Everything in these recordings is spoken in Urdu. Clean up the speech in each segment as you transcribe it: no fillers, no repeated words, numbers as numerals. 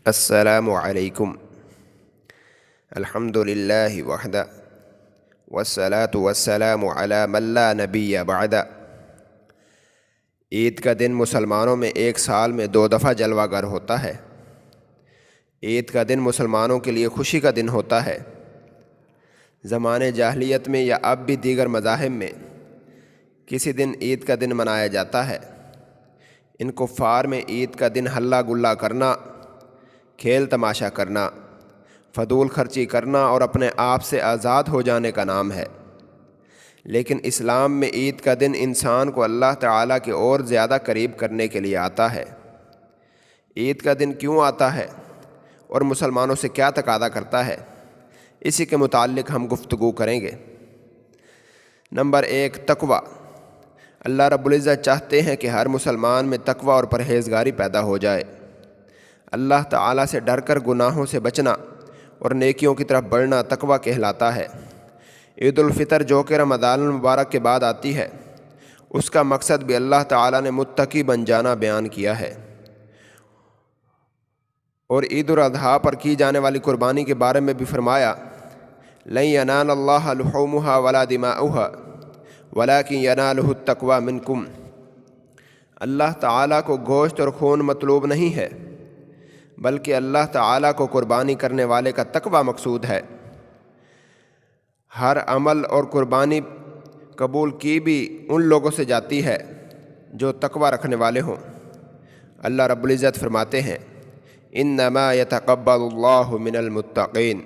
السلام علیکم۔ الحمد للہ وحدہ والصلاة والسلام علی من لا نبی بعدہ۔ عید کا دن مسلمانوں میں ایک سال میں 2 دفعہ جلوہ گر ہوتا ہے۔ عید کا دن مسلمانوں کے لیے خوشی کا دن ہوتا ہے۔ زمانے جاہلیت میں یا اب بھی دیگر مذاہب میں کسی دن عید کا دن منایا جاتا ہے۔ ان کفار میں عید کا دن ہلا گلا کرنا، کھیل تماشا کرنا، فضول خرچی کرنا اور اپنے آپ سے آزاد ہو جانے کا نام ہے۔ لیکن اسلام میں عید کا دن انسان کو اللہ تعالیٰ کے اور زیادہ قریب کرنے کے لیے آتا ہے۔ عید کا دن کیوں آتا ہے اور مسلمانوں سے کیا تقاضا کرتا ہے، اسی کے متعلق ہم گفتگو کریں گے۔ نمبر 1، تقوی۔ اللہ رب العزت چاہتے ہیں کہ ہر مسلمان میں تقوی اور پرہیزگاری پیدا ہو جائے۔ اللہ تعالیٰ سے ڈر کر گناہوں سے بچنا اور نیکیوں کی طرف بڑھنا تقوی کہلاتا ہے۔ عید الفطر جو کہ رمضان المبارک کے بعد آتی ہے، اس کا مقصد بھی اللہ تعالیٰ نے متقی بن جانا بیان کیا ہے۔ اور عید الاضحیٰ پر کی جانے والی قربانی کے بارے میں بھی فرمایا، لن ینال اللہ لحومها ولا دماؤها ولکن ینالہ التقوی منکم۔ اللہ تعالیٰ کو گوشت اور خون مطلوب نہیں ہے، بلکہ اللہ تعالیٰ کو قربانی کرنے والے کا تقوی مقصود ہے۔ ہر عمل اور قربانی قبول کی بھی ان لوگوں سے جاتی ہے جو تقوی رکھنے والے ہوں۔ اللہ رب العزت فرماتے ہیں، انما یتقبل اللہ من المتقین۔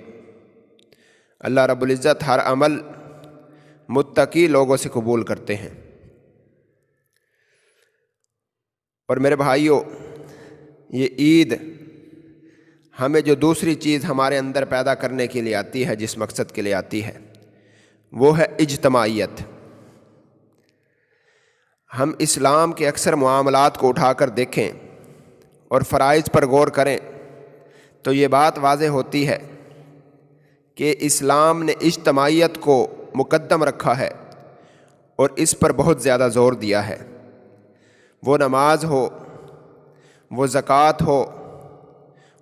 اللہ رب العزت ہر عمل متقی لوگوں سے قبول کرتے ہیں۔ اور میرے بھائیوں، یہ عید ہمیں جو دوسری چیز ہمارے اندر پیدا کرنے کے لیے آتی ہے، جس مقصد کے لیے آتی ہے، وہ ہے اجتماعیت۔ ہم اسلام کے اکثر معاملات کو اٹھا کر دیکھیں اور فرائض پر غور کریں تو یہ بات واضح ہوتی ہے کہ اسلام نے اجتماعیت کو مقدم رکھا ہے اور اس پر بہت زیادہ زور دیا ہے۔ وہ نماز ہو، وہ زکوٰۃ ہو،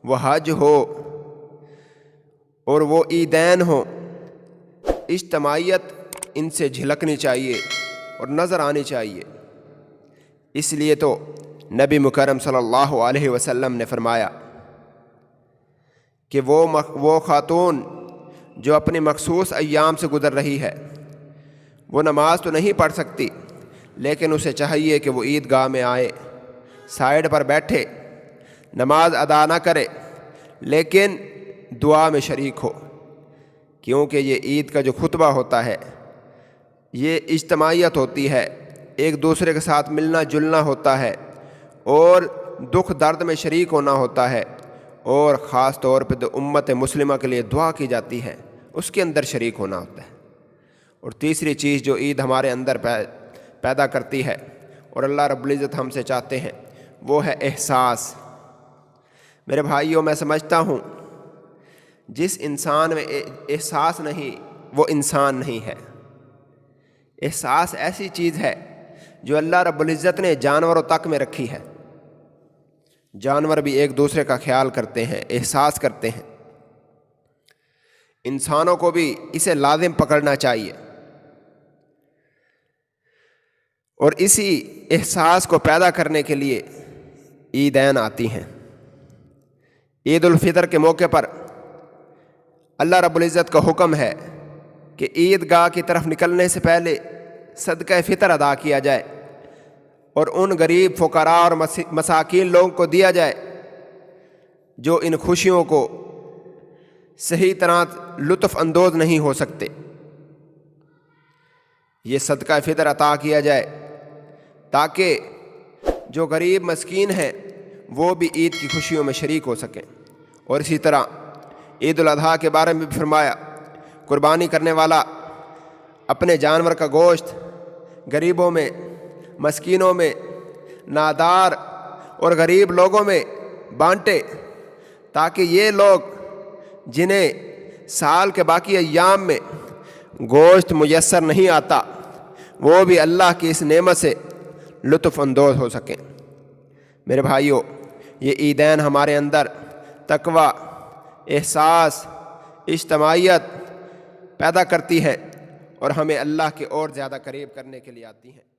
وہ حج ہو اور وہ عیدین ہو، اجتماعیت ان سے جھلکنی چاہیے اور نظر آنی چاہیے۔ اس لیے تو نبی مکرم صلی اللہ علیہ وسلم نے فرمایا کہ وہ خاتون جو اپنی مخصوص ایام سے گزر رہی ہے، وہ نماز تو نہیں پڑھ سکتی، لیکن اسے چاہیے کہ وہ عیدگاہ میں آئے، سائیڈ پر بیٹھے، نماز ادا نہ کرے لیکن دعا میں شریک ہو، کیونکہ یہ عید کا جو خطبہ ہوتا ہے یہ اجتماعیت ہوتی ہے، ایک دوسرے کے ساتھ ملنا جلنا ہوتا ہے اور دکھ درد میں شریک ہونا ہوتا ہے، اور خاص طور پہ جو امت مسلمہ کے لیے دعا کی جاتی ہے اس کے اندر شریک ہونا ہوتا ہے۔ اور تیسری چیز جو عید ہمارے اندر پیدا کرتی ہے اور اللہ رب العزت ہم سے چاہتے ہیں، وہ ہے احساس۔ میرے بھائیوں، میں سمجھتا ہوں جس انسان میں احساس نہیں وہ انسان نہیں ہے۔ احساس ایسی چیز ہے جو اللہ رب العزت نے جانوروں تک میں رکھی ہے۔ جانور بھی ایک دوسرے کا خیال کرتے ہیں، احساس کرتے ہیں۔ انسانوں کو بھی اسے لازم پکڑنا چاہیے، اور اسی احساس کو پیدا کرنے کے لیے عیدین آتی ہیں۔ عید الفطر کے موقع پر اللہ رب العزت کا حکم ہے کہ عیدگاہ کی طرف نکلنے سے پہلے صدقہ فطر ادا کیا جائے اور ان غریب فقراء اور مساکین لوگوں کو دیا جائے جو ان خوشیوں کو صحیح طرح لطف اندوز نہیں ہو سکتے۔ یہ صدقہ فطر عطا کیا جائے تاکہ جو غریب مسکین ہیں وہ بھی عید کی خوشیوں میں شریک ہو سکیں۔ اور اسی طرح عید الاضحیٰ کے بارے میں بھی فرمایا، قربانی کرنے والا اپنے جانور کا گوشت غریبوں میں، مسکینوں میں، نادار اور غریب لوگوں میں بانٹے، تاکہ یہ لوگ جنہیں سال کے باقی ایام میں گوشت میسر نہیں آتا، وہ بھی اللہ کی اس نعمت سے لطف اندوز ہو سکیں۔ میرے بھائیوں، یہ عیدین ہمارے اندر تقوی، احساس، اجتماعیت پیدا کرتی ہیں اور ہمیں اللہ کے اور زیادہ قریب کرنے کے لیے آتی ہیں۔